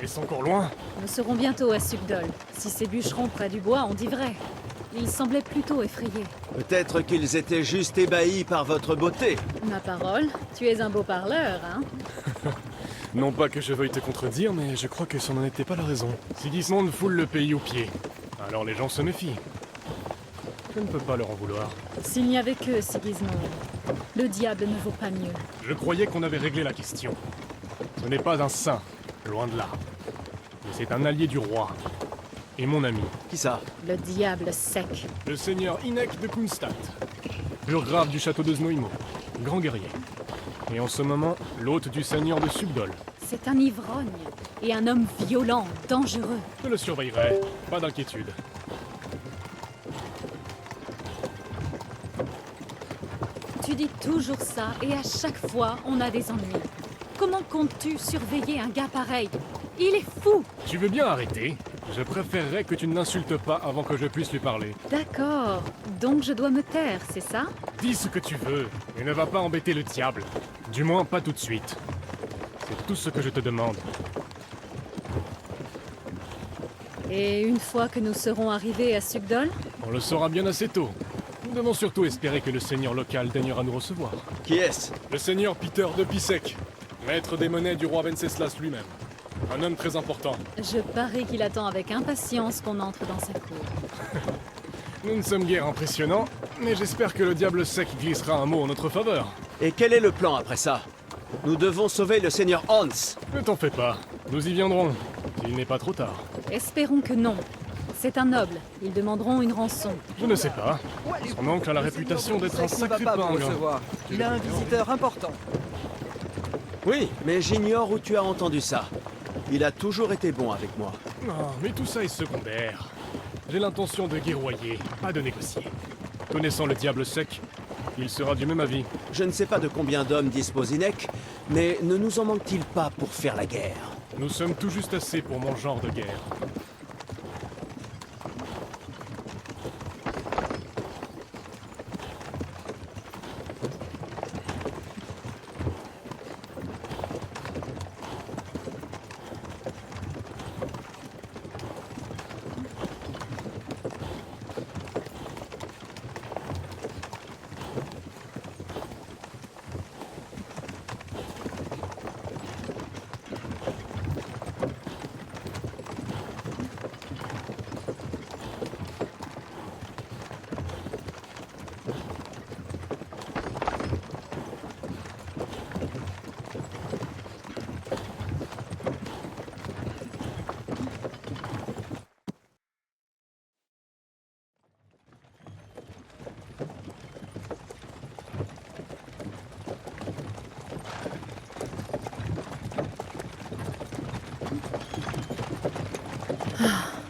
c'est encore loin? Nous serons bientôt à Sugdol. Si ces bûcherons près du bois ont dit vrai. Ils semblaient plutôt effrayés. Peut-être qu'ils étaient juste ébahis par votre beauté. Ma parole, tu es un beau parleur, hein? Non pas que je veuille te contredire, mais je crois que ça n'en était pas la raison. Sigismond foule le pays aux pieds. Alors les gens se méfient. Je ne peux pas leur en vouloir. S'il n'y avait que Sigismond, le diable ne vaut pas mieux. Je croyais qu'on avait réglé la question. Ce n'est pas un saint, loin de là. Mais c'est un allié du roi. Et mon ami. Qui ça? Le diable sec. Le seigneur Hynek de Kunstadt. Burgrave du château de Znoimo. Grand guerrier. Et en ce moment, l'hôte du seigneur de Sugdol. C'est un ivrogne. Et un homme violent, dangereux. Je le surveillerai. Pas d'inquiétude. Tu dis toujours ça, et à chaque fois, on a des ennuis. Comment comptes-tu surveiller un gars pareil? Il est fou! Tu veux bien arrêter? Je préférerais que tu ne l'insultes pas avant que je puisse lui parler. D'accord. Donc je dois me taire, c'est ça? Dis ce que tu veux, mais ne va pas embêter le diable. Du moins, pas tout de suite. C'est tout ce que je te demande. Et une fois que nous serons arrivés à Sugdol? On le saura bien assez tôt. Nous devons surtout espérer que le seigneur local daignera nous recevoir. Qui est-ce? Le seigneur Peter de Pisek, maître des monnaies du roi Venceslas lui-même. Un homme très important. Je parie qu'il attend avec impatience qu'on entre dans sa cour. Nous ne sommes guère impressionnants, mais j'espère que le diable sec glissera un mot en notre faveur. Et quel est le plan après ça? Nous devons sauver le seigneur Hans. Ne t'en fais pas, nous y viendrons. Il n'est pas trop tard. Espérons que non. C'est un noble. Ils demanderont une rançon. Je ne sais pas. Son oncle a la réputation d'être un sacré pingre. Il a un visiteur important. Oui, mais j'ignore où tu as entendu ça. Il a toujours été bon avec moi. Non, mais tout ça est secondaire. J'ai l'intention de guerroyer, pas de négocier. Connaissant le diable sec, il sera du même avis. Je ne sais pas de combien d'hommes dispose Hynek, mais ne nous en manque-t-il pas pour faire la guerre? Nous sommes tout juste assez pour mon genre de guerre.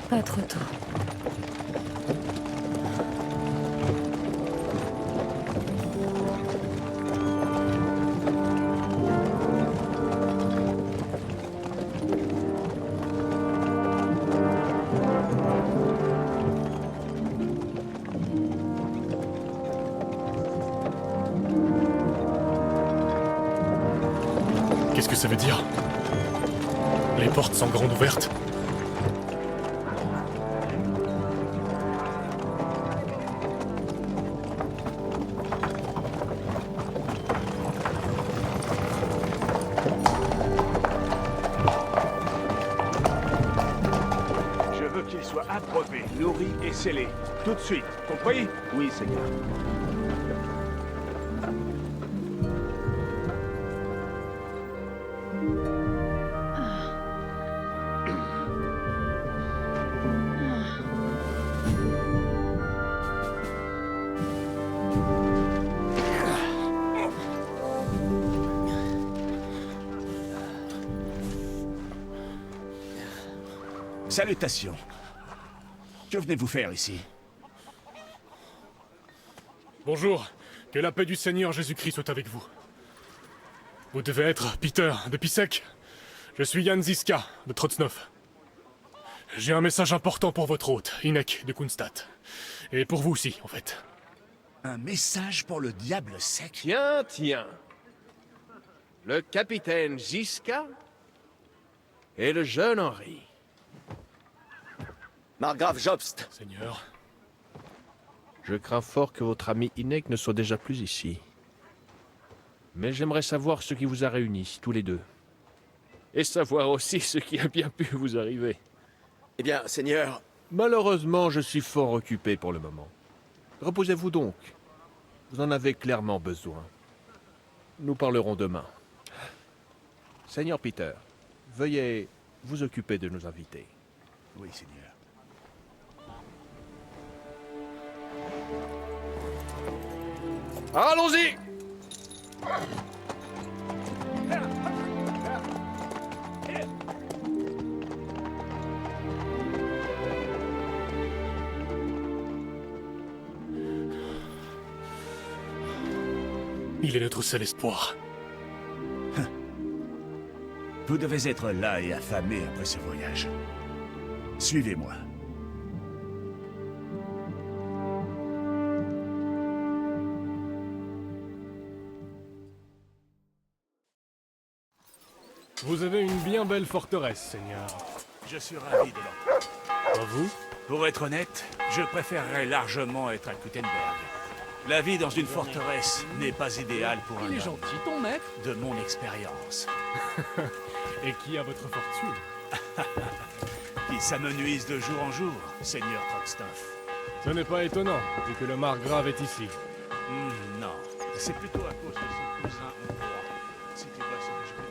Pas trop tôt. Qu'est-ce que ça veut dire? Les portes sont grandes ouvertes. Je veux qu'il soit approbé, nourri et scellé. Tout de suite, compris? Oui, Seigneur. Salutations. Que venez-vous faire ici? Bonjour, que la paix du Seigneur Jésus-Christ soit avec vous. Vous devez être Peter de Pisek. Je suis Jan Ziska de Trotznov. J'ai un message important pour votre hôte, Hynek de Kunstadt. Et pour vous aussi, en fait. Un message pour le diable sec? Tiens. Le capitaine Ziska? et le jeune Henri. Margrave Jobst, Seigneur. Je crains fort que votre ami Hynek ne soit déjà plus ici. Mais j'aimerais savoir ce qui vous a réunis, tous les deux. Et savoir aussi ce qui a bien pu vous arriver. eh bien, Seigneur, Malheureusement, je suis fort occupé pour le moment. Reposez-vous donc. Vous en avez clairement besoin. Nous parlerons demain. Seigneur Peter, veuillez vous occuper de nos invités. Oui, Seigneur. Allons-y! Il est notre seul espoir. Vous devez être là et affamé après ce voyage. Suivez-moi. Vous avez une bien belle forteresse, Seigneur. Je suis ravi de l'entendre. Pas vous? Pour être honnête, je préférerais largement être à Gutenberg. La vie dans une forteresse n'est pas idéale pour un Il est homme, gentil, ton maître. de mon expérience. Et qui a votre fortune? Qui s'amenuise de jour en jour, Seigneur Trogstov. Ce n'est pas étonnant, vu que le margrave est ici. Non, c'est plutôt à cause de son cousin hongrois. Si tu vois ce que je veux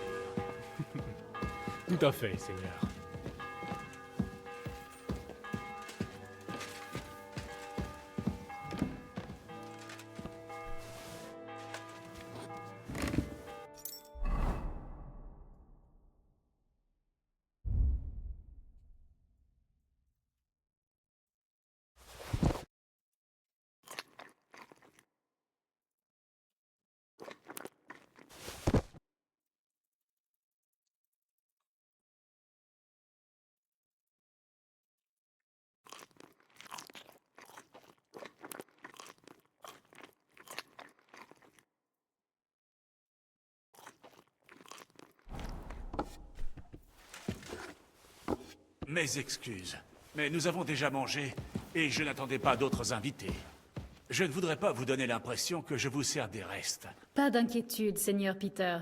dire. Tout à fait, Seigneur. Mes excuses, mais nous avons déjà mangé et je n'attendais pas d'autres invités. Je ne voudrais pas vous donner l'impression que je vous sers des restes. Pas d'inquiétude, Seigneur Peter.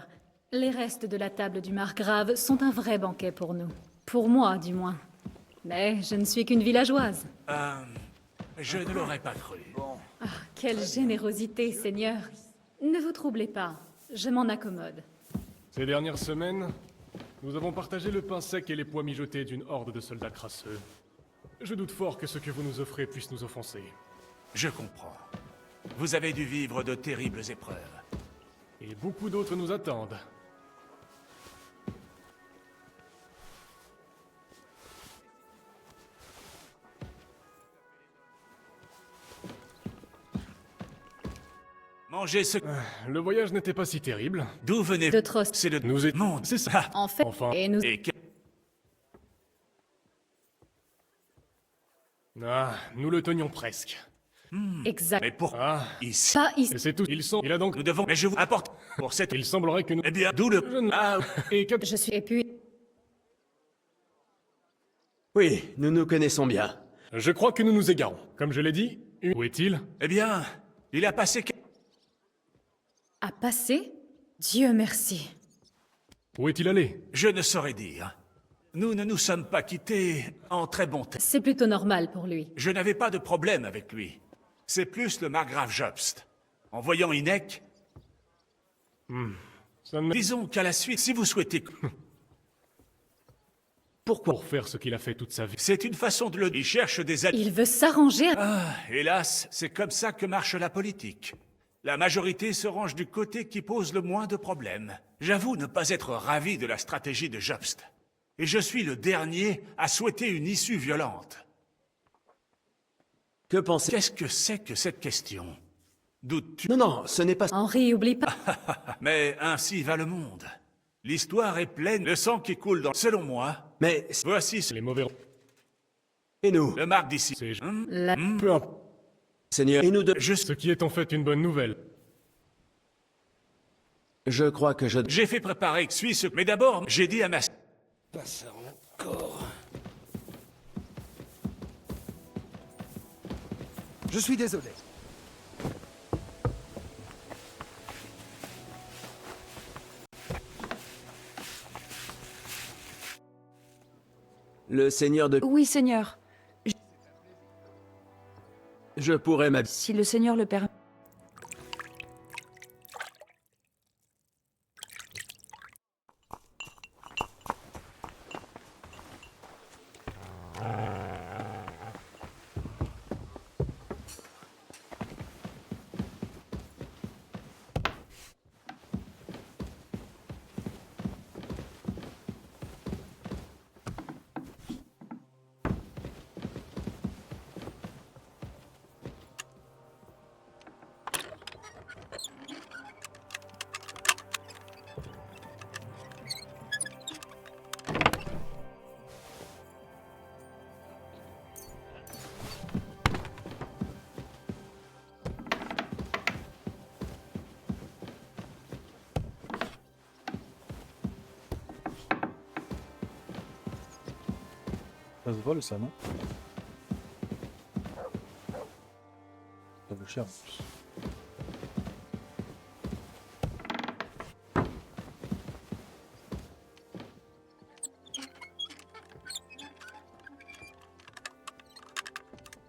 Les restes de la table du margrave sont un vrai banquet pour nous. Pour moi, du moins. Mais je ne suis qu'une villageoise. Je ne l'aurais pas cru. Ah, quelle générosité, Seigneur. Ne vous troublez pas, je m'en accommode. Ces dernières semaines, nous avons partagé le pain sec et les pois mijotés d'une horde de soldats crasseux. Je doute fort que ce que vous nous offrez puisse nous offenser. Je comprends. Vous avez dû vivre de terribles épreuves. Et beaucoup d'autres nous attendent. Mangez ce... Le voyage n'était pas si terrible. D'où venez-vous? De Trost. C'est de... Nous étions... monde. C'est ça. Ah, En fait, Enfin. et nous... et que... Ah, nous le tenions presque. Exact. Mais pour... Ah, Ici... Pas ici. et c'est tout. Il a donc... Nous devons... Mais je vous apporte... Pour cette... Il semblerait que nous... Eh bien, d'où le... Je ne- Ah, Et que... Je suis... Et puis... oui, nous nous connaissons bien. Je crois que nous nous égarons. Comme je l'ai dit, où est-il? eh bien, il a passé... À passer? Dieu merci. Où est-il allé? Je ne saurais dire. Nous ne nous sommes pas quittés en très bon termes. C'est plutôt normal pour lui. Je n'avais pas de problème avec lui. C'est plus le margrave Jobst. En voyant Hynek, Ça ne... disons qu'à la suite, si vous souhaitez... Pourquoi? Pour faire ce qu'il a fait toute sa vie. C'est une façon de le... Il cherche des alliés. Il veut s'arranger à... Ah, hélas, c'est comme ça que marche la politique. La majorité se range du côté qui pose le moins de problèmes. J'avoue ne pas être ravi de la stratégie de Jobst. Et je suis le dernier à souhaiter une issue violente. Que pensez... Qu'est-ce que c'est que cette question? Doutes-tu? Non, non, ce n'est pas... Henri, oublie pas. Mais ainsi va le monde. L'histoire est pleine de sang qui coule dans... Selon moi, Mais... voici Les mauvais... Et nous? le marque d'ici. C'est... La... Peu importe. Seigneur, et nous deux... Ce qui est en fait une bonne nouvelle. Je crois que je... J'ai fait préparer suis ce... Mais d'abord, j'ai dit à ma... Pas ça encore. Je suis désolé. Le seigneur de... Oui, Seigneur. Je pourrais m'habiller. Si le Seigneur le permet. Ça se vole ça, non? Ça vaut cher en plus.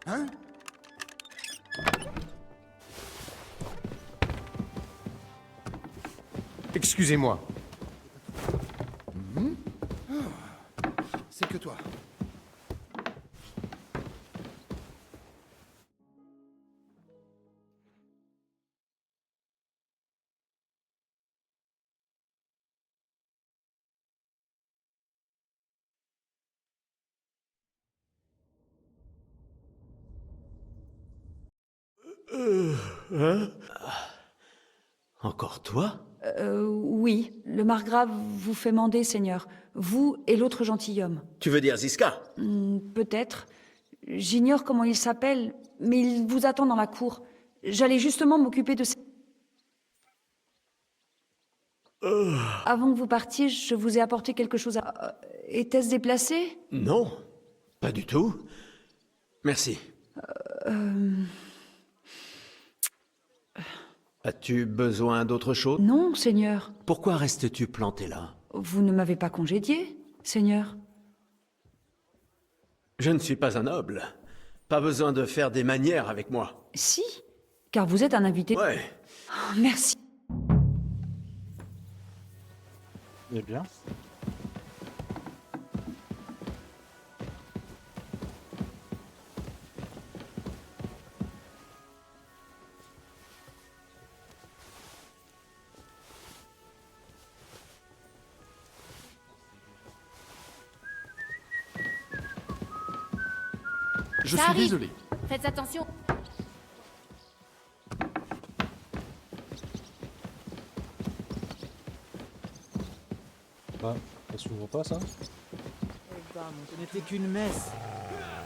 Hein? Excusez-moi. C'est que toi. Hein? Encore toi? Oui, le margrave vous fait mander, Seigneur. Vous et l'autre gentilhomme. Tu veux dire Ziska? Peut-être. J'ignore comment il s'appelle, mais il vous attend dans la cour. J'allais justement m'occuper de... Avant que vous partiez, je vous ai apporté quelque chose à... Était-ce déplacé? Non, pas du tout. Merci. As-tu besoin d'autre chose? Non, Seigneur. Pourquoi restes-tu planté là? Vous ne m'avez pas congédié, Seigneur. Je ne suis pas un noble. Pas besoin de faire des manières avec moi. Si, car vous êtes un invité... Ouais. Oh, merci. Eh bien. Je Ça suis arrive. désolé. Faites attention. Ah, ça s'ouvre pas ça? Ce n'était qu'une messe.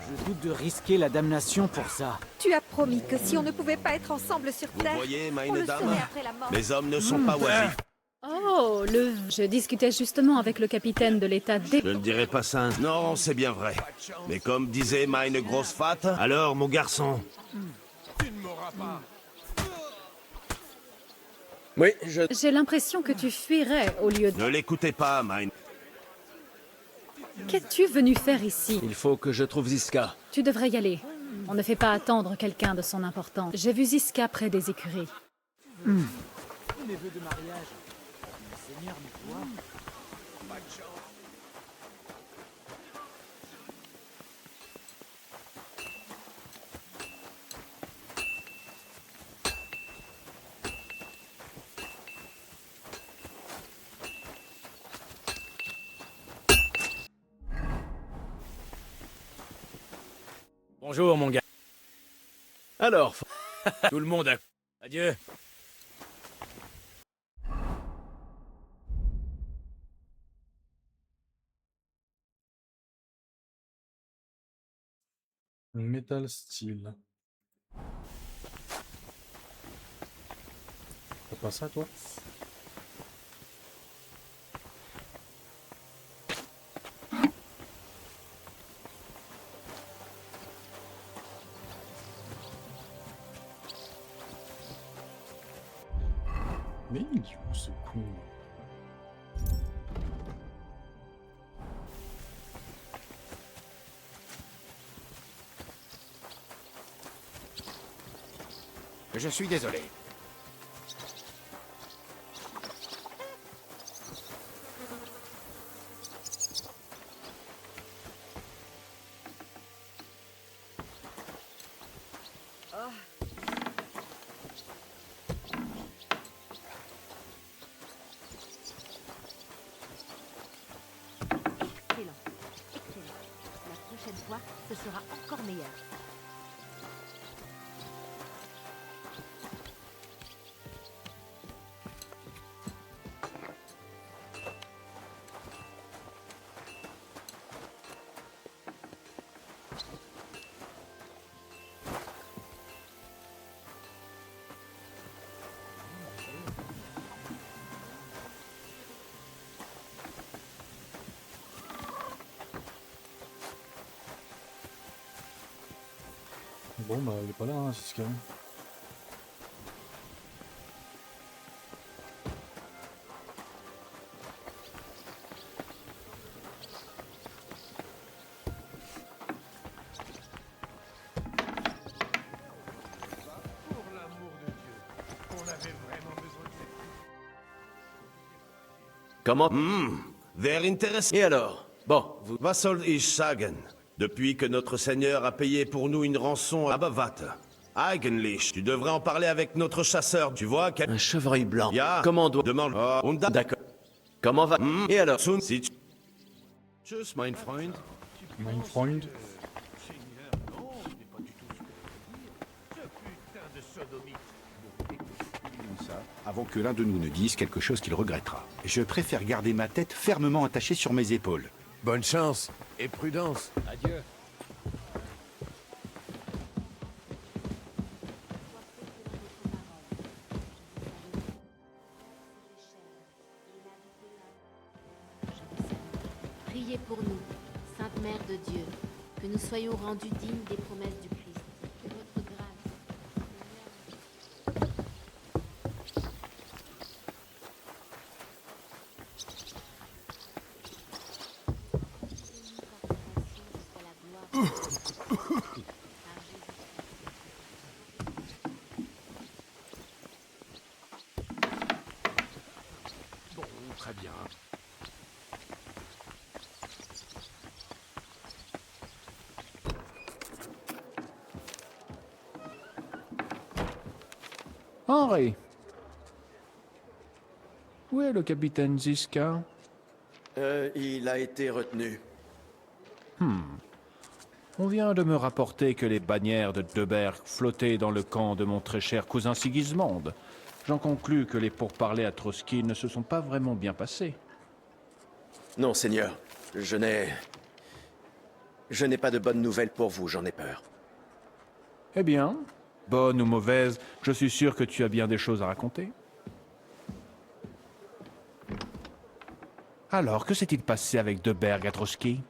Je doute de risquer la damnation pour ça. Tu as promis que si on ne pouvait pas être ensemble sur Terre, voyez, on le serait après la mort. Les hommes ne sont pas oisifs. Oh, Je discutais justement avec le capitaine de l'état Je ne dirais pas ça. Non, c'est bien vrai. Mais comme disait Mine Grossfat, alors, mon garçon... Oui, J'ai l'impression que tu fuirais au lieu de... Ne l'écoutez pas, Mine. Qu'es-tu venu faire ici? Il faut que je trouve Ziska. Tu devrais y aller. On ne fait pas attendre quelqu'un de son importance. J'ai vu Ziska près des écuries. Les vœux de mariage. Le Seigneur me voit. Bonjour, mon gars. Alors, Tout le monde a... Adieu. Metal Steel. T'as pas ça, toi? Mais il est où ce con? Je suis désolé. Excellent. Excellent. La prochaine fois, ce sera encore meilleur. Bon, bah, il est pas là, hein, c'est ce qu'il y a. Comment? Very intéressant. Et alors? Bon, vous... Vassal ish sagen. Depuis que notre seigneur a payé pour nous une rançon à Bavat. Eigenlich, tu devrais en parler avec notre chasseur, tu vois quel... Un chevreuil blanc. Ya. Comment doit... Demande... D'accord. Comment va... Et alors? Sun si tu... Tschüss, mein Freund. Mein Freund. Avant que l'un de nous ne dise quelque chose qu'il regrettera. Je préfère garder ma tête fermement attachée sur mes épaules. Bonne chance et prudence. Adieu. Priez pour nous, Sainte Mère de Dieu, que nous soyons rendus dignes des promesses du Christ. Que votre grâce, Bon, très bien. Henri. Où est le capitaine Ziska? Il a été retenu. On vient de me rapporter que les bannières de Deberg flottaient dans le camp de mon très cher cousin Sigismond. J'en conclus que les pourparlers à Trotsky ne se sont pas vraiment bien passés. Non, Seigneur. Je n'ai pas de bonnes nouvelles pour vous, j'en ai peur. Eh bien, bonne ou mauvaise, je suis sûr que tu as bien des choses à raconter. Alors, que s'est-il passé avec Deberg à Trotsky?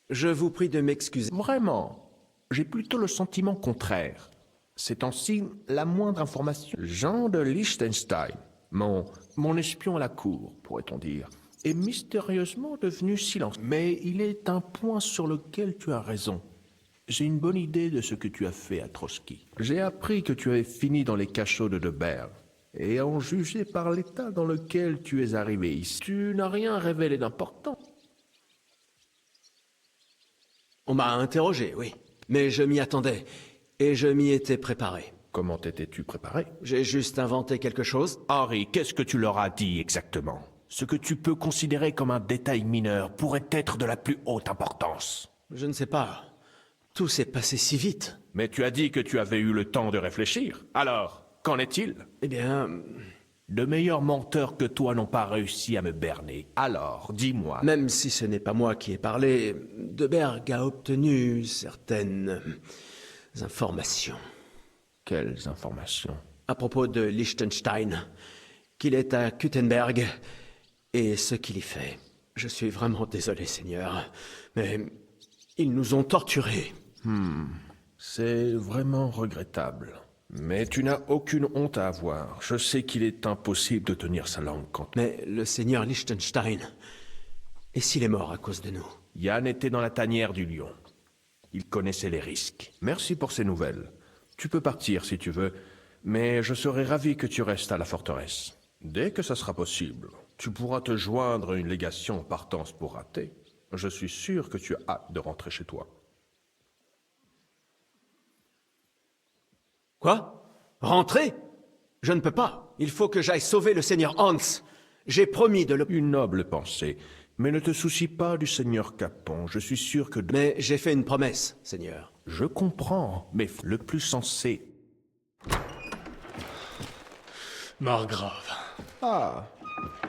Je vous prie de m'excuser. Vraiment, j'ai plutôt le sentiment contraire. C'est en signe la moindre information. Jean de Liechtenstein, mon espion à la cour, pourrait-on dire, est mystérieusement devenu silencieux. Mais il est un point sur lequel tu as raison. J'ai une bonne idée de ce que tu as fait à Trotsky. J'ai appris que tu avais fini dans les cachots de Deberg. Et en juger par l'état dans lequel tu es arrivé ici, tu n'as rien révélé d'important. On m'a interrogé, oui. Mais je m'y attendais. Et je m'y étais préparé. Comment t'étais-tu préparé? J'ai juste inventé quelque chose. Henri, qu'est-ce que tu leur as dit exactement? Ce que tu peux considérer comme un détail mineur pourrait être de la plus haute importance. Je ne sais pas. Tout s'est passé si vite. Mais tu as dit que tu avais eu le temps de réfléchir. Alors, qu'en est-il? Eh bien... De meilleurs menteurs que toi n'ont pas réussi à me berner. Alors, dis-moi... Même si ce n'est pas moi qui ai parlé, Deberg a obtenu certaines informations. Quelles informations? À propos de Liechtenstein, qu'il est à Kuttenberg, et ce qu'il y fait. Je suis vraiment désolé, Seigneur, mais ils nous ont torturés. C'est vraiment regrettable. Mais tu n'as aucune honte à avoir. Je sais qu'il est impossible de tenir sa langue quand... Mais le seigneur Liechtenstein... Et s'il est mort à cause de nous? Yann était dans la tanière du lion. Il connaissait les risques. Merci pour ces nouvelles. Tu peux partir si tu veux, mais je serai ravi que tu restes à la forteresse. Dès que ça sera possible, tu pourras te joindre à une légation en partance pour rater. Je suis sûr que tu as hâte de rentrer chez toi. Quoi? Rentrer? Je ne peux pas. Il faut que j'aille sauver le seigneur Hans. J'ai promis de le... Une noble pensée. Mais ne te soucie pas du seigneur Capon. Je suis sûr que... Mais j'ai fait une promesse, seigneur. Je comprends, mais le plus sensé... Margrave. Ah,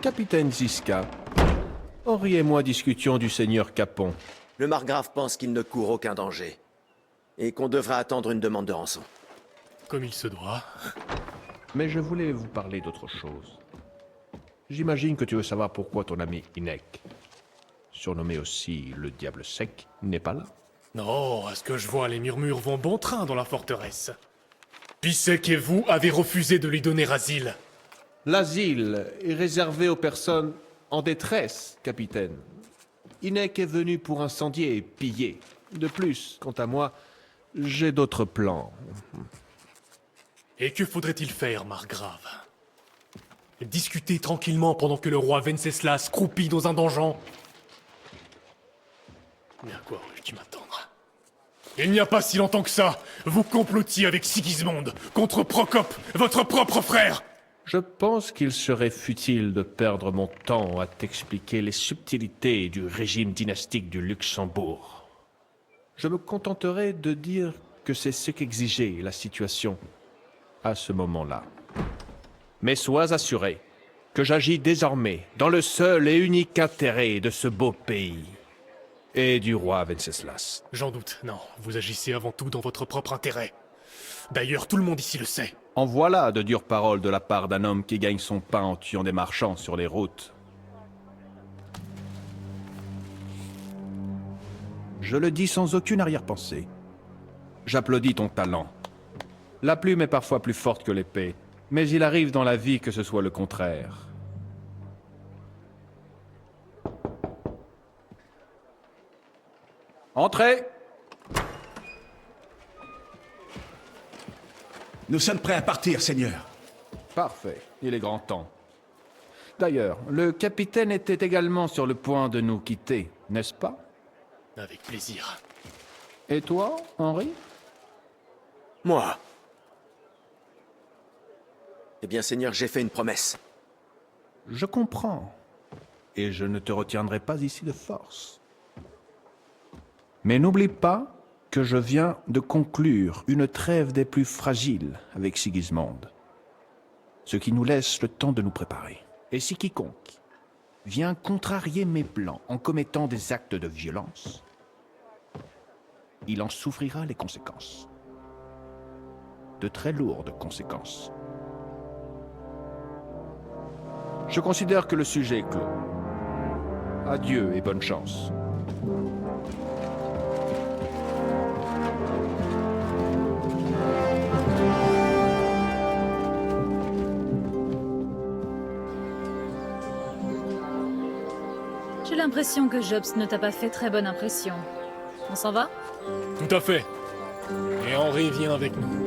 capitaine Ziska. Henri et moi discutions du seigneur Capon. Le margrave pense qu'il ne court aucun danger. Et qu'on devrait attendre une demande de rançon. Comme il se doit. Mais je voulais vous parler d'autre chose. J'imagine que tu veux savoir pourquoi ton ami Inek, surnommé aussi le Diable Sec, n'est pas là. Non, à ce que je vois, les murmures vont bon train dans la forteresse. Pisek et vous avez refusé de lui donner asile. L'asile est réservé aux personnes en détresse, capitaine. Inek est venu pour incendier et piller. De plus, quant à moi, j'ai d'autres plans. Et que faudrait-il faire, Margrave? Discuter tranquillement pendant que le roi Venceslas croupit dans un donjon? Mais à quoi aurais-je dû m'attendre? Il n'y a pas si longtemps que ça, vous complotiez avec Sigismond contre Procope, votre propre frère! Je pense qu'il serait futile de perdre mon temps à t'expliquer les subtilités du régime dynastique du Luxembourg. Je me contenterai de dire que c'est ce qu'exigeait la situation à ce moment-là. Mais sois assuré que j'agis désormais dans le seul et unique intérêt de ce beau pays et du roi Venceslas. J'en doute, non, vous agissez avant tout dans votre propre intérêt. D'ailleurs, tout le monde ici le sait. En voilà de dures paroles de la part d'un homme qui gagne son pain en tuant des marchands sur les routes. Je le dis sans aucune arrière-pensée. J'applaudis ton talent. La plume est parfois plus forte que l'épée, mais il arrive dans la vie que ce soit le contraire. Entrez! Nous sommes prêts à partir, Seigneur. Parfait, il est grand temps. D'ailleurs, le capitaine était également sur le point de nous quitter, n'est-ce pas? Avec plaisir. Et toi, Henri? Moi? Eh bien, Seigneur, j'ai fait une promesse. Je comprends. Et je ne te retiendrai pas ici de force. Mais n'oublie pas que je viens de conclure une trêve des plus fragiles avec Sigismond. Ce qui nous laisse le temps de nous préparer. Et si quiconque vient contrarier mes plans en commettant des actes de violence, il en souffrira les conséquences. De très lourdes conséquences. Je considère que le sujet est clos. Adieu et bonne chance. J'ai l'impression que Jobst ne t'a pas fait très bonne impression. On s'en va? Tout à fait. Et Henri vient avec nous.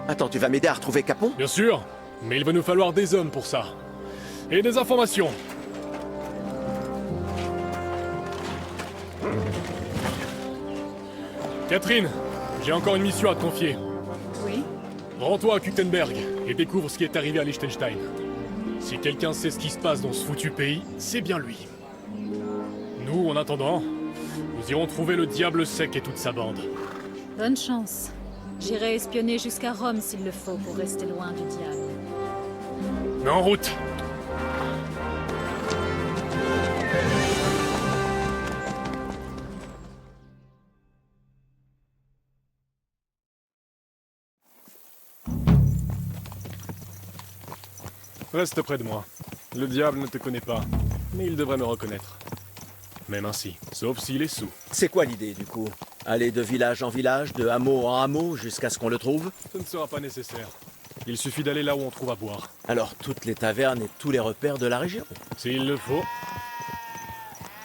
Attends, tu vas m'aider à retrouver Capon? Bien sûr, mais il va nous falloir des hommes pour ça. Et des informations. Catherine, j'ai encore une mission à te confier. Oui? Rends-toi à Kuttenberg et découvre ce qui est arrivé à Liechtenstein. Si quelqu'un sait ce qui se passe dans ce foutu pays, c'est bien lui. Nous, en attendant, nous irons trouver le Diable Sec et toute sa bande. Bonne chance. J'irai espionner jusqu'à Rome s'il le faut pour rester loin du diable. En route! Reste près de moi. Le diable ne te connaît pas, mais il devrait me reconnaître. Même ainsi, sauf s'il est sous. C'est quoi l'idée, du coup? Aller de village en village, de hameau en hameau, jusqu'à ce qu'on le trouve? Ce ne sera pas nécessaire. Il suffit d'aller là où on trouve à boire. Alors toutes les tavernes et tous les repères de la région? S'il le faut.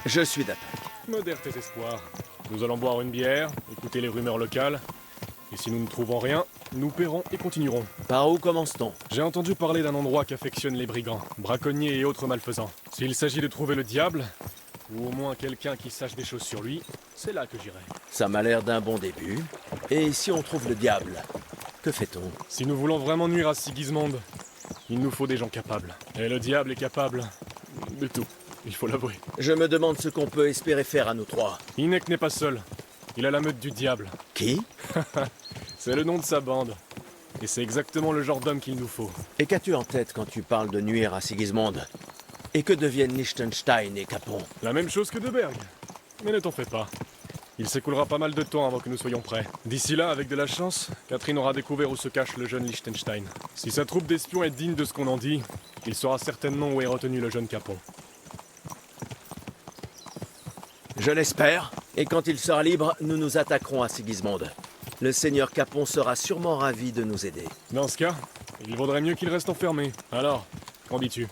Je suis d'attaque. Modère tes espoirs. Nous allons boire une bière, écouter les rumeurs locales. Et si nous ne trouvons rien, nous paierons et continuerons. Par où commence-t-on? J'ai entendu parler d'un endroit qu'affectionnent les brigands, braconniers et autres malfaisants. S'il s'agit de trouver le diable, ou au moins quelqu'un qui sache des choses sur lui, c'est là que j'irai. Ça m'a l'air d'un bon début. Et si on trouve le diable, que fait-on? Si nous voulons vraiment nuire à Sigismond, il nous faut des gens capables. Et le diable est capable de tout, il faut l'avouer. Je me demande ce qu'on peut espérer faire à nous trois. Inek n'est pas seul. Il a la meute du diable. Qui? C'est le nom de sa bande. Et c'est exactement le genre d'homme qu'il nous faut. Et qu'as-tu en tête quand tu parles de nuire à Sigismond? Et que deviennent Liechtenstein et Capon? La même chose que de Berg. Mais ne t'en fais pas. Il s'écoulera pas mal de temps avant que nous soyons prêts. D'ici là, avec de la chance, Catherine aura découvert où se cache le jeune Liechtenstein. Si sa troupe d'espions est digne de ce qu'on en dit, il saura certainement où est retenu le jeune Capon. Je l'espère. Et quand il sera libre, nous nous attaquerons à Sigismond. Le seigneur Capon sera sûrement ravi de nous aider. Dans ce cas, il vaudrait mieux qu'il reste enfermé. Alors, qu'en dis-tu?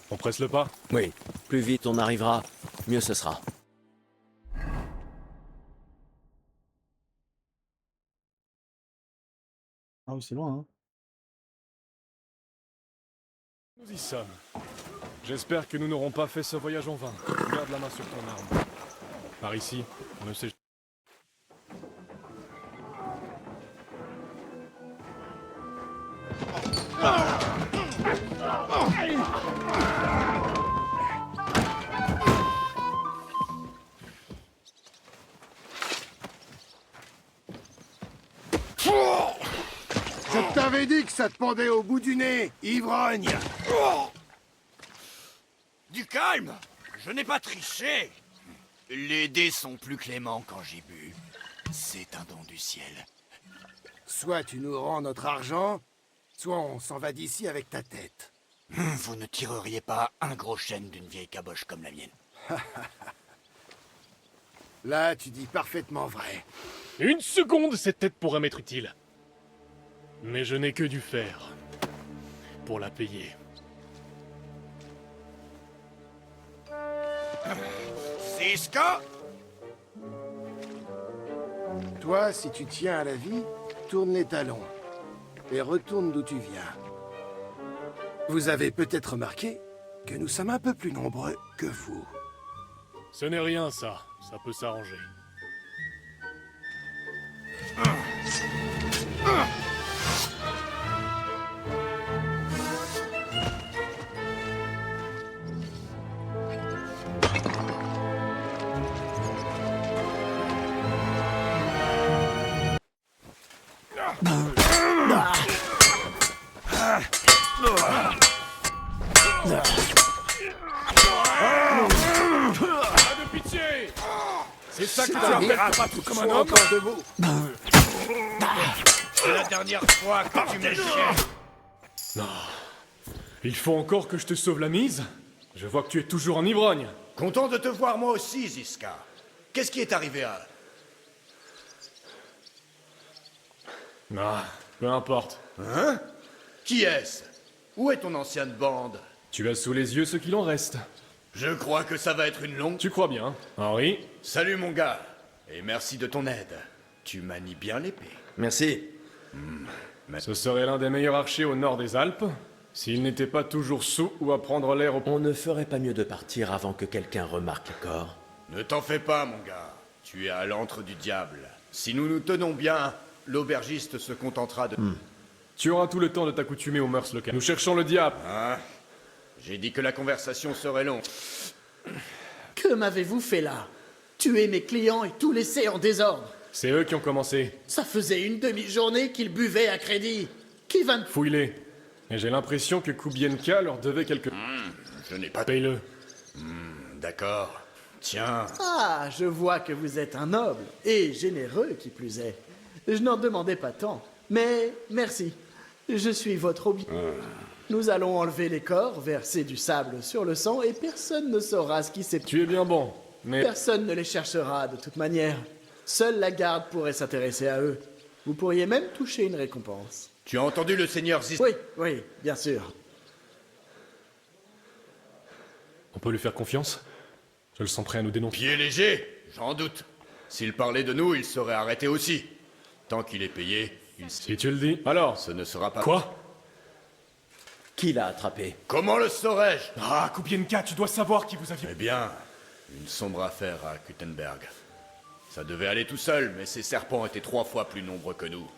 On presse le pas? Oui. Plus vite on arrivera, mieux ce sera. Ah oui, c'est loin, hein. Nous y sommes. J'espère que nous n'aurons pas fait ce voyage en vain. Garde la main sur ton arme. Par ici, on ne sait... Je t'avais dit que ça te pendait au bout du nez, ivrogne! Du calme! Je n'ai pas triché! Les dés sont plus cléments quand j'ai bu. C'est un don du ciel. Soit tu nous rends notre argent, soit on s'en va d'ici avec ta tête. Vous ne tireriez pas un gros chêne d'une vieille caboche comme la mienne. Là, tu dis parfaitement vrai. Une seconde, cette tête pourrait m'être utile. Mais je n'ai que du fer. Pour la payer. Siska! Toi, si tu tiens à la vie, tourne les talons. Et retourne d'où tu viens. Vous avez peut-être remarqué que nous sommes un peu plus nombreux que vous. Ce n'est rien, ça. Ça peut s'arranger. Pas de pitié! C'est ça que tu appelles pas tout comme un homme? Debout. C'est la dernière fois que tu me chies. Non. Il faut encore que je te sauve la mise? Je vois que tu es toujours en ivrogne. Content de te voir moi aussi, Ziska. Qu'est-ce qui est arrivé à... Ah, peu importe. Hein? Qui est-ce? Où est ton ancienne bande? Tu as sous les yeux ce qu'il en reste. Je crois que ça va être une longue... Tu crois bien, Henri? Salut mon gars, et merci de ton aide. Tu manies bien l'épée. Merci. Ce serait l'un des meilleurs archers au nord des Alpes, s'il n'était pas toujours sous ou à prendre l'air au... On ne ferait pas mieux de partir avant que quelqu'un remarque les corps. Ne t'en fais pas, mon gars. Tu es à l'antre du diable. Si nous nous tenons bien, l'aubergiste se contentera de... Tu auras tout le temps de t'accoutumer aux mœurs locales. Nous cherchons le diable. Hein? J'ai dit que la conversation serait longue. Que m'avez-vous fait là? Tuer mes clients et tout laisser en désordre? C'est eux qui ont commencé. Ça faisait une demi-journée qu'ils buvaient à crédit. Qui va... Fouille-les. Et j'ai l'impression que Kubienka leur devait quelque... Je n'ai pas... Paye-le. D'accord. Tiens. Ah, je vois que vous êtes un noble, et généreux qui plus est. Je n'en demandais pas tant, mais merci. Je suis votre hobby. Nous allons enlever les corps, verser du sable sur le sang, et personne ne saura ce qui s'est... Tu es bien bon, mais... Personne ne les cherchera de toute manière. Seule la garde pourrait s'intéresser à eux. Vous pourriez même toucher une récompense. Tu as entendu le seigneur Ziska? Oui, bien sûr. On peut lui faire confiance? Je le sens prêt à nous dénoncer. Pied léger, j'en doute. S'il parlait de nous, il serait arrêté aussi. Tant qu'il est payé, Si tu le dis. Alors, ce ne sera pas... quoi? Qui l'a attrapé? Comment le saurais-je? Ah, Kubienka, tu dois savoir qui vous aviez... Eh bien, une sombre affaire à Kuttenberg. Ça devait aller tout seul, mais ces serpents étaient 3 fois plus nombreux que nous.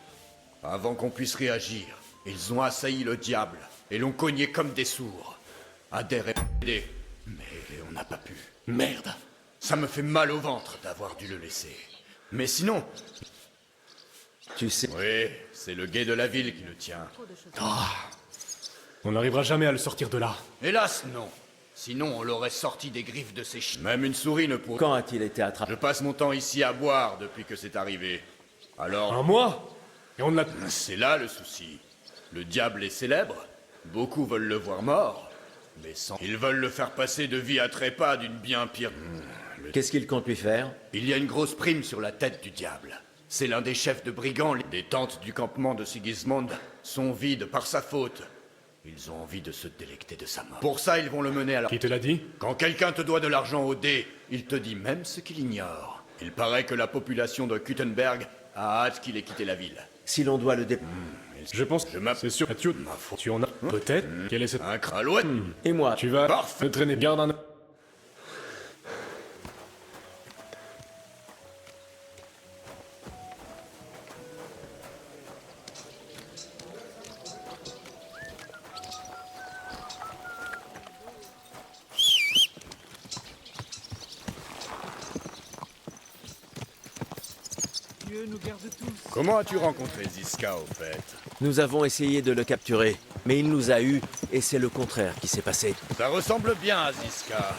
Avant qu'on puisse réagir, ils ont assailli le diable et l'ont cogné comme des sourds. Adair est aidé, mais on n'a pas pu. Merde! Ça me fait mal au ventre d'avoir dû le laisser. Mais sinon... Tu sais... Oui, c'est le guet de la ville qui le tient. On n'arrivera jamais à le sortir de là. Hélas, non. Sinon, on l'aurait sorti des griffes de ses chiens. Même une souris ne pourrait... Quand a-t-il été attrapé? Je passe mon temps ici à boire depuis que c'est arrivé. Alors... Un mois? Et on l'a... C'est là le souci. Le diable est célèbre. Beaucoup veulent le voir mort. Mais sans... Ils veulent le faire passer de vie à trépas d'une bien pire... Qu'est-ce qu'il compte lui faire? Il y a une grosse prime sur la tête du diable. C'est l'un des chefs de brigands. Les tentes du campement de Sigismund sont vides par sa faute. Ils ont envie de se délecter de sa mort. Pour ça, ils vont le mener à la... Qui te l'a dit? Quand quelqu'un te doit de l'argent au dé, il te dit même ce qu'il ignore. Il paraît que la population de Kuttenberg a hâte qu'il ait quitté la ville. Si l'on doit le Je pense... C'est sûr. Mathieu, tu en as... Peut-être? Quel est cette... Un cralouette. Et moi? Tu vas... Parfait. te traîner. Garde un... Comment as-tu rencontré Ziska, au fait? Nous avons essayé de le capturer, mais il nous a eus, et c'est le contraire qui s'est passé. Ça ressemble bien à Ziska.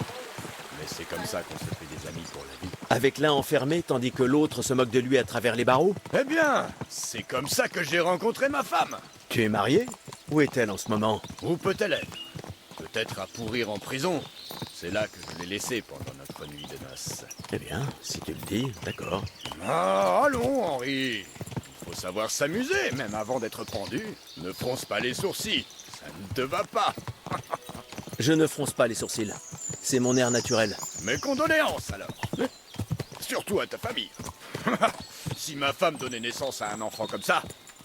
Mais c'est comme ça qu'on se fait des amis pour la vie. Avec l'un enfermé, tandis que l'autre se moque de lui à travers les barreaux? Eh bien, c'est comme ça que j'ai rencontré ma femme. Tu es marié? Où est-elle en ce moment? Où peut-elle être? Peut-être à pourrir en prison. C'est là que je l'ai laissée pendant notre nuit de noces. Eh bien, si tu le dis, d'accord. Ah, allons, Henri. Il faut savoir s'amuser, même avant d'être pendu. Ne fronce pas les sourcils. Ça ne te va pas. Je ne fronce pas les sourcils. C'est mon air naturel. Mes condoléances, alors. Surtout à ta famille. Si ma femme donnait naissance à un enfant comme ça,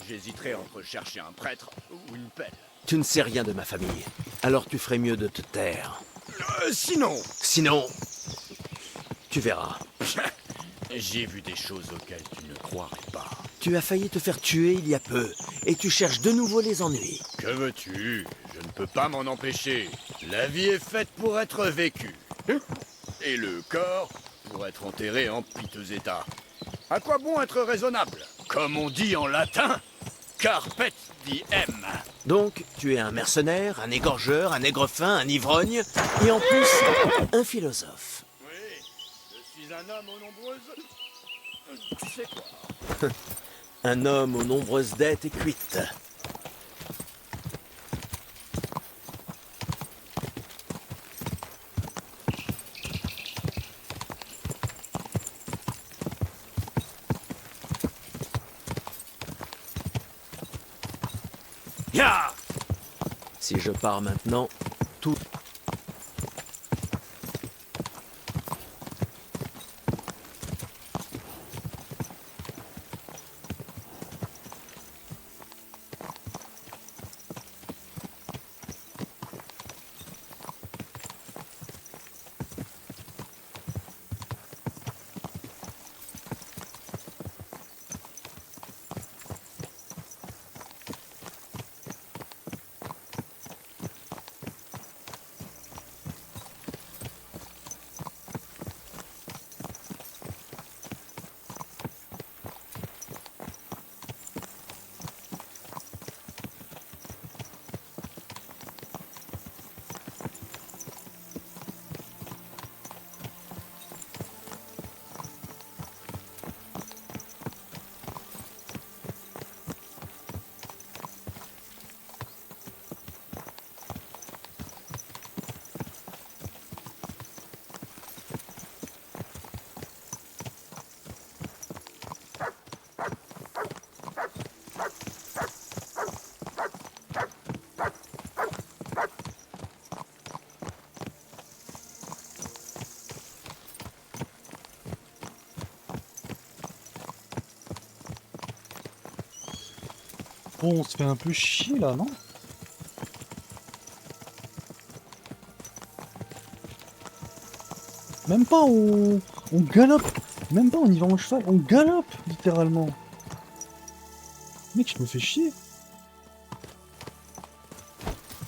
j'hésiterais entre chercher un prêtre ou une pelle. Tu ne sais rien de ma famille. Alors tu ferais mieux de te taire. Sinon... Sinon... Tu verras. J'ai vu des choses auxquelles tu ne croirais pas. Tu as failli te faire tuer il y a peu, et tu cherches de nouveau les ennuis. Que veux-tu? Je ne peux pas m'en empêcher. La vie est faite pour être vécue. Et le corps pour être enterré en piteux état. À quoi bon être raisonnable? Comme on dit en latin, carpet diem. Donc, tu es un mercenaire, un égorgeur, un aigrefin, un ivrogne, et en plus, un philosophe. Oui, je suis un homme aux nombreuses... Tu sais quoi? Un homme aux nombreuses dettes et cuites. Ya! Si je pars maintenant, tout... Bon, on se fait un peu chier là, non? Même pas on galope. Même pas on y va en cheval, on galope littéralement. Mec, je me fais chier.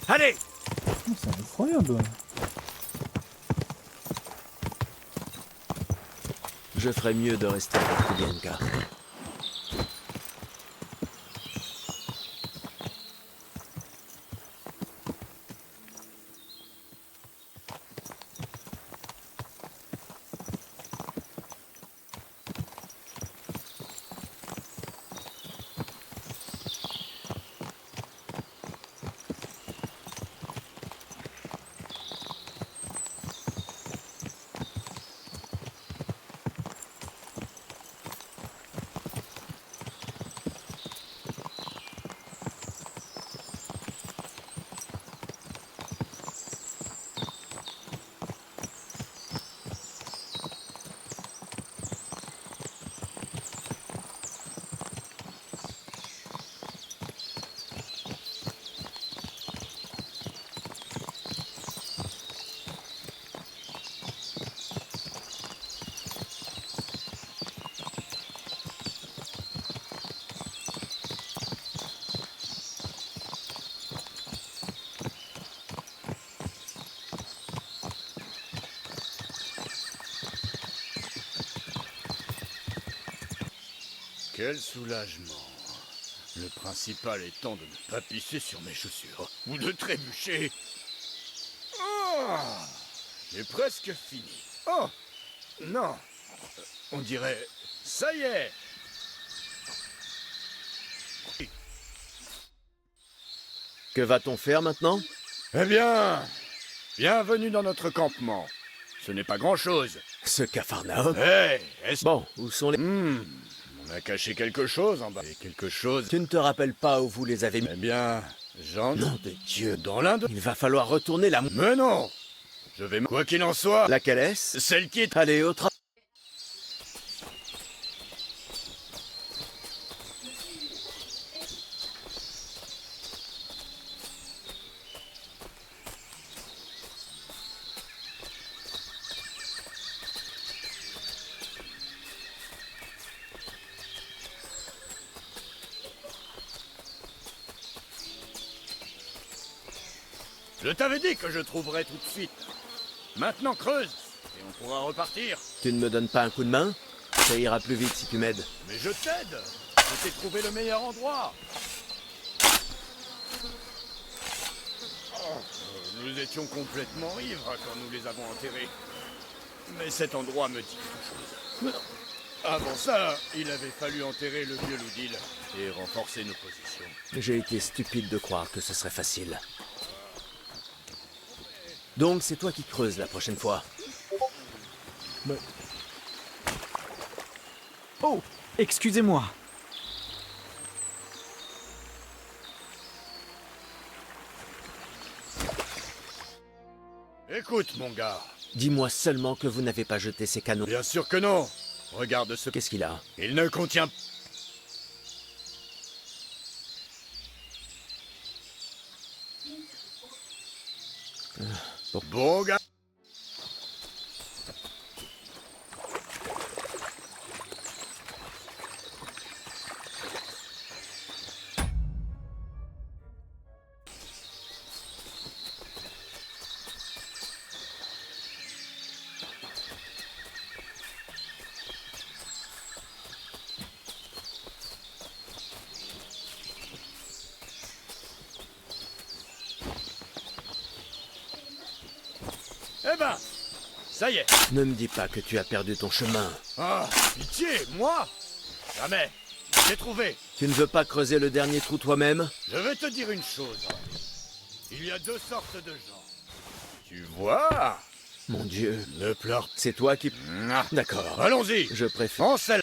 Allez! Oh, c'est incroyable. Je ferais mieux de rester avec Bianca. Quel soulagement. Le principal étant de ne pas pisser sur mes chaussures. Ou de trébucher. Oh, j'ai presque fini. Oh, non. On dirait... Ça y est. Que va-t-on faire maintenant? Eh bien... Bienvenue dans notre campement. Ce n'est pas grand-chose. Ce Capharnaüm. Hé, est-ce... Bon, où sont les... On a caché quelque chose en bas. Et quelque chose... Tu ne te rappelles pas où vous les avez mis? Eh bien... Jean... Nom de Dieu. Dans l'un de... Il va falloir retourner la... Mais non. Je vais... Quoi qu'il en soit... Laquelle est-ce? Celle qui est... Allez, au travail. Je t'avais dit que je trouverais tout de suite. Maintenant creuse, et on pourra repartir. Tu ne me donnes pas un coup de main? Ça ira plus vite si tu m'aides. Mais je t'aide. Je t'ai trouvé le meilleur endroit. Oh, nous étions complètement ivres quand nous les avons enterrés. Mais cet endroit me dit quelque chose. Avant ça, il avait fallu enterrer le vieux Loudil et renforcer nos positions. J'ai été stupide de croire que ce serait facile. Donc c'est toi qui creuses la prochaine fois. Ouais. Oh, excusez-moi. Écoute, mon gars. Dis-moi seulement que vous n'avez pas jeté ces canons. Bien sûr que non. Regarde ce... Qu'est-ce qu'il a? Il ne contient... Bon gars. Eh ben, ça y est. Ne me dis pas que tu as perdu ton chemin. Ah, pitié, moi? Jamais. J'ai trouvé. Tu ne veux pas creuser le dernier trou toi-même? Je vais te dire une chose. Il y a deux sortes de gens. Tu vois? Mon Dieu. Ne pleure pas. C'est toi qui... D'accord. Allons-y. Je préfère... En selle.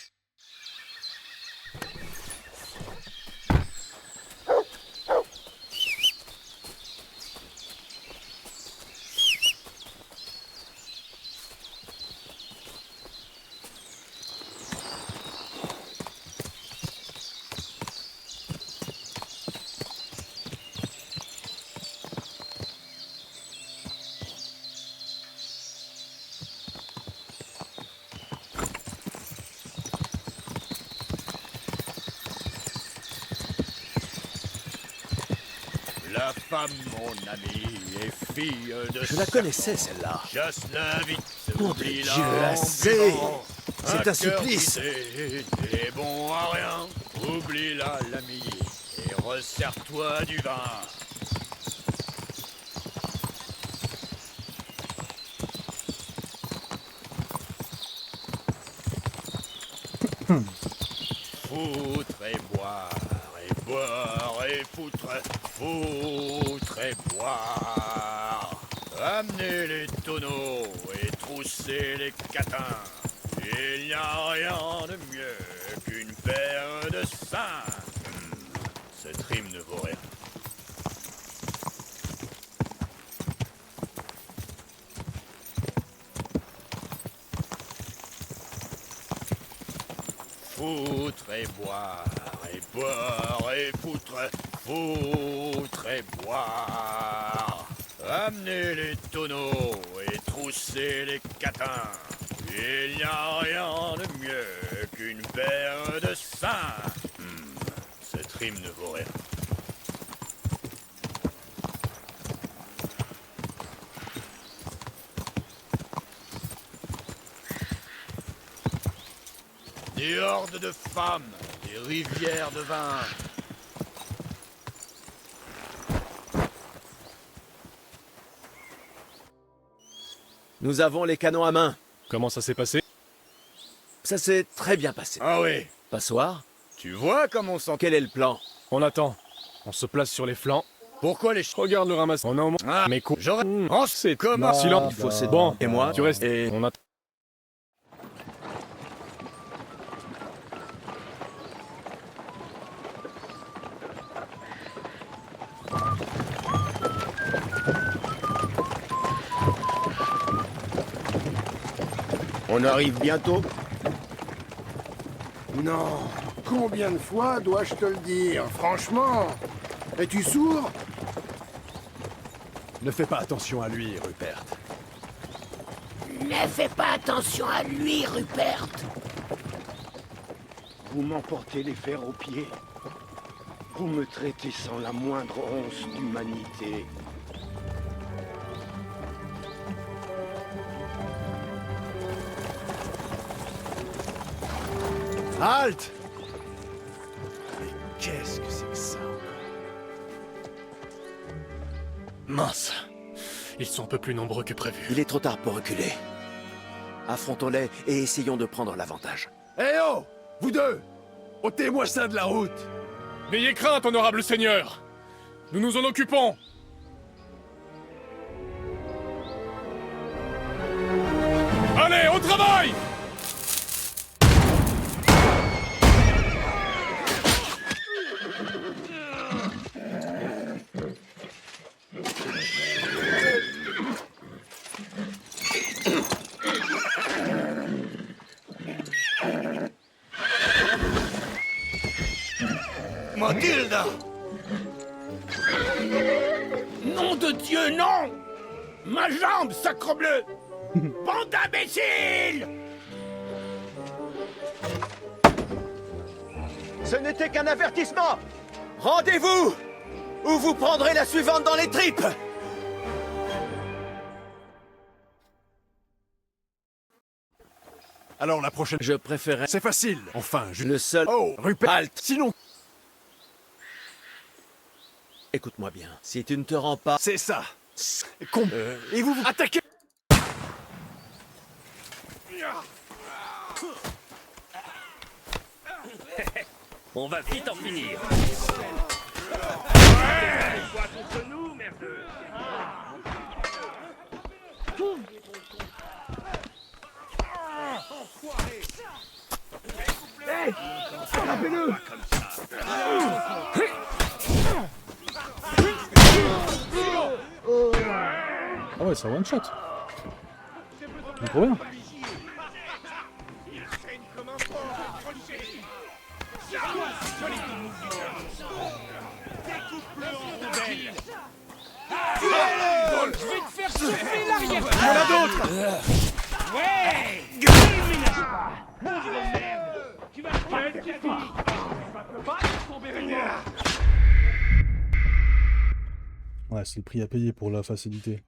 Ta femme, mon ami, est fille de Je la connaissais, celle-là. Chasse-la vite, Nom de oublie-la Dieu, en assez. buvant. C'est un cœur supplice. brisé est bon à rien. Oublie-la, l'ami, et resserre-toi du vin. Foutre et boire, et foutre, foutre et boire. Amenez les tonneaux et troussez les catins. Il n'y a rien de mieux qu'une paire de seins. Cette rime ne vaut rien. Foutre et boire, et foutre, foutre et boire. Amenez les tonneaux et troussez les catins. Il n'y a rien de mieux qu'une paire de seins. Cette rime ne vaut rien. Des hordes de femmes, des rivières de vin. Nous avons les canons à main. Comment ça s'est passé? Ça s'est très bien passé. Ah oui. Passoire? Tu vois comme on sent... Quel est le plan? On attend. On se place sur les flancs. Pourquoi les... Regarde le ramasse. On a au moins... Ah, mais quoi? j'aurais... C'est comment... Silence. Il faut c'est Bon, et moi, tu restes. et On attend. On arrive bientôt. Non. Combien de fois dois-je te le dire? Franchement. Es-tu sourd? Ne fais pas attention à lui, Rupert. Ne fais pas attention à lui, Rupert. Vous m'emportez les fers aux pieds. Vous me traitez sans la moindre once d'humanité. Halte! Mais qu'est-ce que c'est que ça? Mince. Ils sont un peu plus nombreux que prévu. il est trop tard pour reculer. Affrontons-les et essayons de prendre l'avantage. Eh oh! Vous deux! Ôtez-moi ça de la route! N'ayez crainte, honorable seigneur. Nous nous en occupons. Allez, au travail! Mathilda! Nom de Dieu, non! Ma jambe, sacrebleu! Bande d'imbéciles! Ce n'était qu'un avertissement! Rendez-vous! Ou vous prendrez la suivante dans les tripes! Alors la prochaine... Je préférais... C'est facile! Enfin, je... Le seul... Oh, Rupert! Halte! Sinon... Écoute-moi bien. Si tu ne te rends pas... C'est ça! Et vous attaquez! On va vite en finir. Attrapez-le! Ah ouais, ça one shot. C'est trop bien. Je vais te faire souffler l'arrière. Il y en a d'autres! Ouais. Tu vas pas te faire. Ouais, c'est le prix à payer pour la facilité.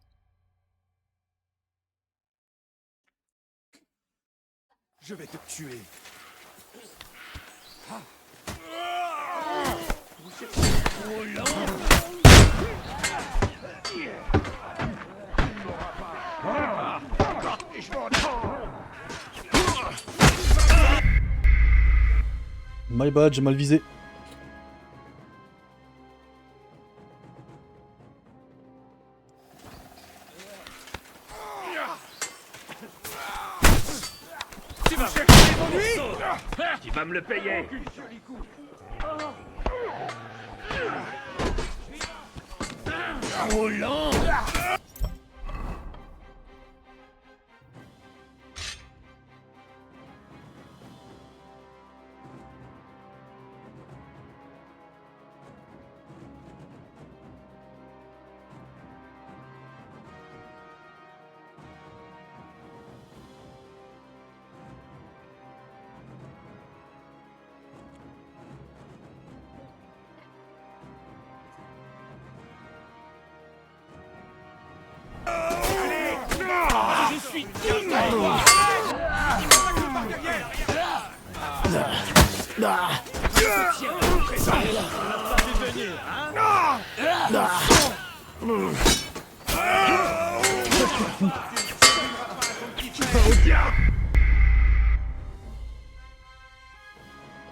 Je vais te tuer. My bad, j'ai mal visé. Tu vas chercher les ennuis. Tu vas me le payer. Trop lent. Je suis tout.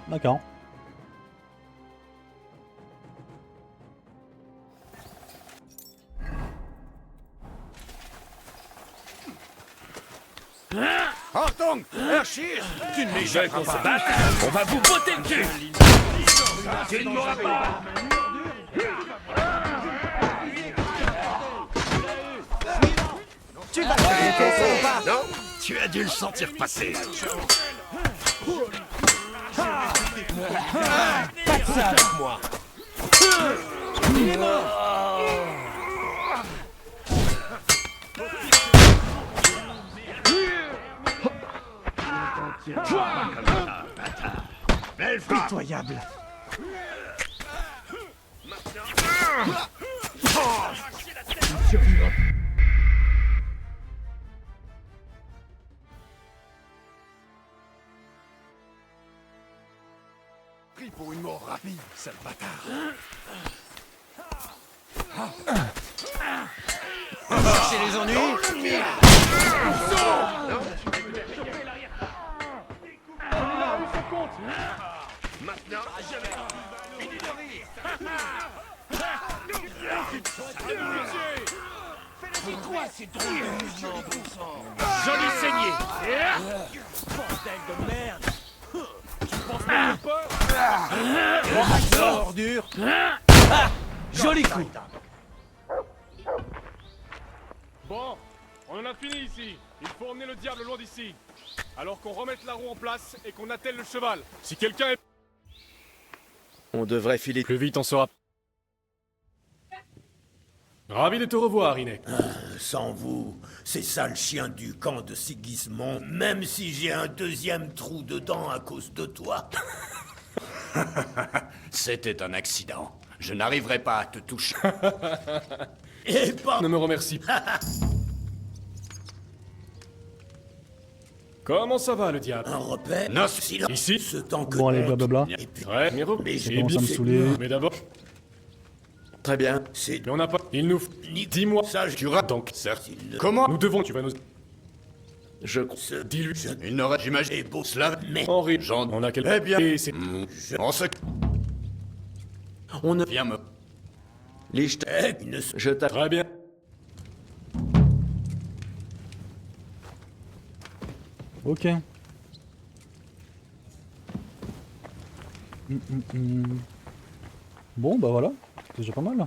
D'accord. Hartung, Hershir, tu ne m'échapperas pas. Battre, on va vous botter le cul. Tu ne m'auras pas. Tu vas te pas. Non, tu as dû le sentir passer. Pas de ça avec moi. Il est mort. Pitoyable. Pris pour une mort rapide, sale bâtard. Chercher les ennuis. Maintenant, fini de rire. C'est quoi ces drôles de mouvements, bon sang? Joli saigné. Bordel de merde. Tu penses même pas Ordure. Joli coup. Bon, on en a fini ici. Il faut emmener le diable loin d'ici. Alors qu'on remette la roue en place et qu'on attelle le cheval. Si quelqu'un est... On devrait filer. Plus vite on sera... Ravi de te revoir, Inek. Sans vous, ces sales chiens du camp de Sigismond, même si j'ai un deuxième trou dedans à cause de toi. C'était un accident. Je n'arriverai pas à te toucher. Et pas... Ne me remercie pas. Comment ça va, le diable? Un repère? Non, silence. Ici? Ce temps que... Bon, allez, blablabla. Ouais, Miro. Mais Ça commence à me saouler. Mais d'abord... Très bien. C'est... Mais on n'a pas... Il nous... Dis-moi... Ça, Tu rates donc, certes. ne- Comment? Nous devons... Tu vas nous... Je... Ce... Dis-lui. Il n'aurait, j'imagine, Et beau cela. mais... Henri, Jean, on a quelqu'un... Eh bien. Et c'est... En ce... On ne... Viens me... Licht... Une... Je t'a... Très bien. Ok. Bon, bah voilà. C'est déjà pas mal.